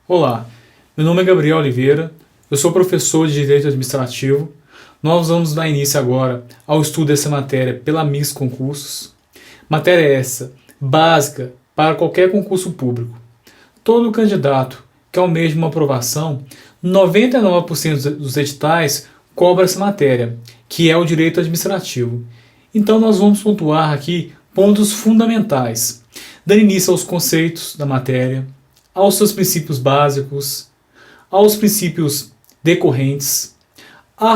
Olá, meu nome é Gabriel Oliveira, eu sou professor de Direito Administrativo. Nós vamos dar início agora ao estudo dessa matéria pela Mix Concursos. Matéria essa básica para qualquer concurso público. Todo candidato que almeja uma aprovação, 99% dos editais cobra essa matéria, que é o Direito Administrativo. Então nós vamos pontuar aqui pontos fundamentais, dando início aos conceitos da matéria, aos seus princípios básicos, aos princípios decorrentes, a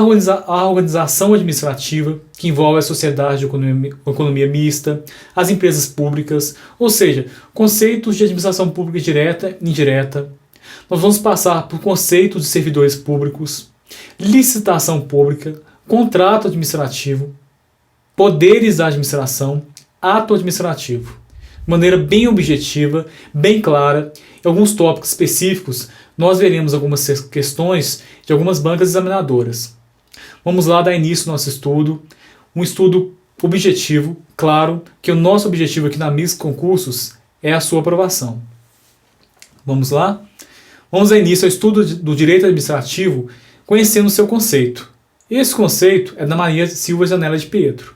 organização administrativa, que envolve a sociedade de economia mista, as empresas públicas, ou seja, conceitos de administração pública direta e indireta. Nós vamos passar por conceitos de servidores públicos, licitação pública, contrato administrativo, poderes da administração, ato administrativo. De maneira bem objetiva, bem clara, em alguns tópicos específicos, nós veremos algumas questões de algumas bancas examinadoras. Vamos lá dar início ao nosso estudo, um estudo objetivo, claro, que o nosso objetivo aqui na Mix Concursos é a sua aprovação. Vamos lá? Vamos dar início ao estudo do direito administrativo, conhecendo o seu conceito. Esse conceito é da Maria Silva Janela de Pietro.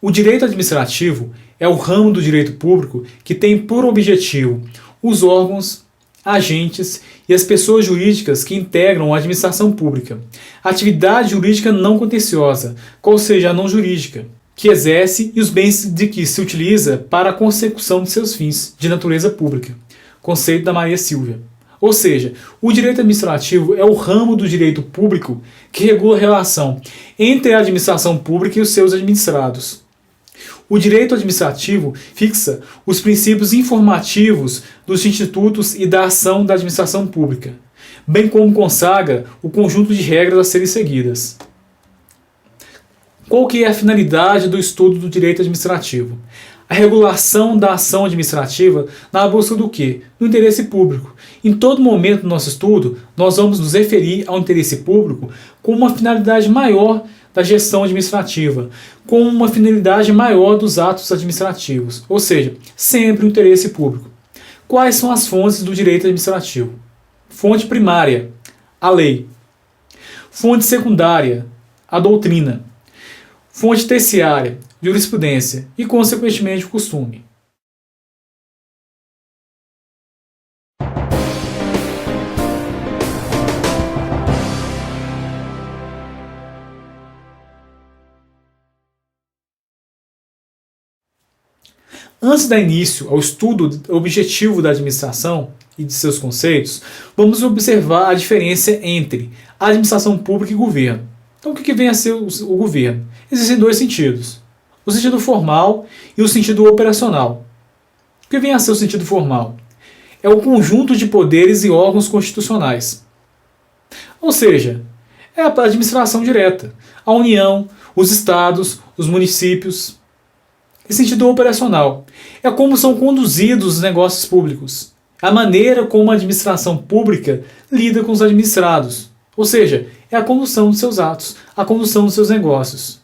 O direito administrativo é o ramo do direito público que tem por objetivo os órgãos, agentes e as pessoas jurídicas que integram a administração pública. A atividade jurídica não contenciosa, ou seja, a não jurídica, que exerce e os bens de que se utiliza para a consecução de seus fins de natureza pública. Conceito da Maria Silva. Ou seja, o direito administrativo é o ramo do direito público que regula a relação entre a administração pública e os seus administrados. O direito administrativo fixa os princípios informativos dos institutos e da ação da administração pública, bem como consagra o conjunto de regras a serem seguidas. Qual que é a finalidade do estudo do direito administrativo? A regulação da ação administrativa na busca do quê? Do interesse público. Em todo momento do nosso estudo, nós vamos nos referir ao interesse público com uma finalidade maior da gestão administrativa, com uma finalidade maior dos atos administrativos, ou seja, sempre o interesse público. Quais são as fontes do direito administrativo? Fonte primária, a lei. Fonte secundária, a doutrina. Fonte terciária, jurisprudência e, consequentemente, o costume. Antes de dar início ao estudo objetivo da administração e de seus conceitos, vamos observar a diferença entre administração pública e governo. Então, o que vem a ser o governo? Existem dois sentidos: o sentido formal e o sentido operacional. O que vem a ser o sentido formal? É o conjunto de poderes e órgãos constitucionais. Ou seja, é a administração direta, a União, os estados, os municípios. Em sentido operacional, é como são conduzidos os negócios públicos, a maneira como a administração pública lida com os administrados, ou seja, é a condução dos seus atos, a condução dos seus negócios.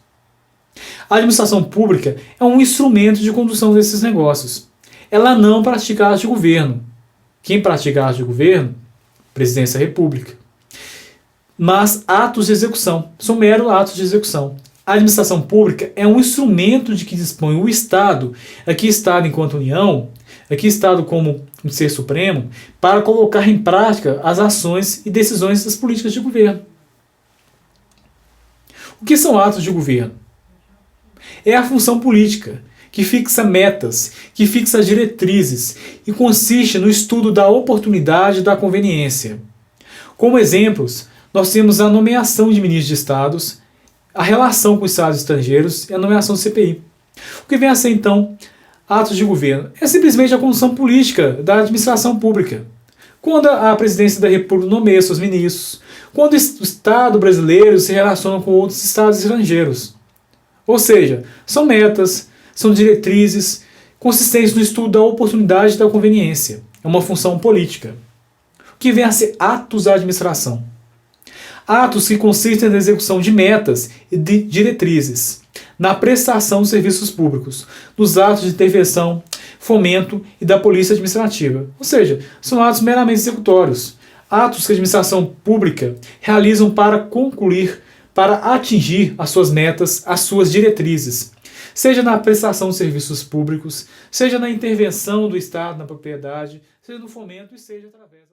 A administração pública é um instrumento de condução desses negócios. Ela não pratica atos de governo. Quem pratica atos de governo? Presidência da República. Mas atos de execução, são meros atos de execução. A administração pública é um instrumento de que dispõe o Estado, aqui Estado enquanto União, aqui Estado como um ser supremo, para colocar em prática as ações e decisões das políticas de governo. O que são atos de governo? É a função política, que fixa metas, que fixa diretrizes e consiste no estudo da oportunidade e da conveniência. Como exemplos, nós temos a nomeação de ministros de estados, a relação com os estados estrangeiros e a nomeação do CPI. O que vem a ser, então, atos de governo? É simplesmente a condução política da administração pública. Quando a presidência da República nomeia seus ministros, quando o Estado brasileiro se relaciona com outros estados estrangeiros. Ou seja, são metas, são diretrizes, consistentes no estudo da oportunidade e da conveniência. É uma função política. O que vem a ser atos da administração? Atos que consistem na execução de metas e de diretrizes, na prestação de serviços públicos, nos atos de intervenção, fomento e da polícia administrativa. Ou seja, são atos meramente executórios. Atos que a administração pública realizam para concluir, para atingir as suas metas, as suas diretrizes. Seja na prestação de serviços públicos, seja na intervenção do Estado na propriedade, seja no fomento e seja através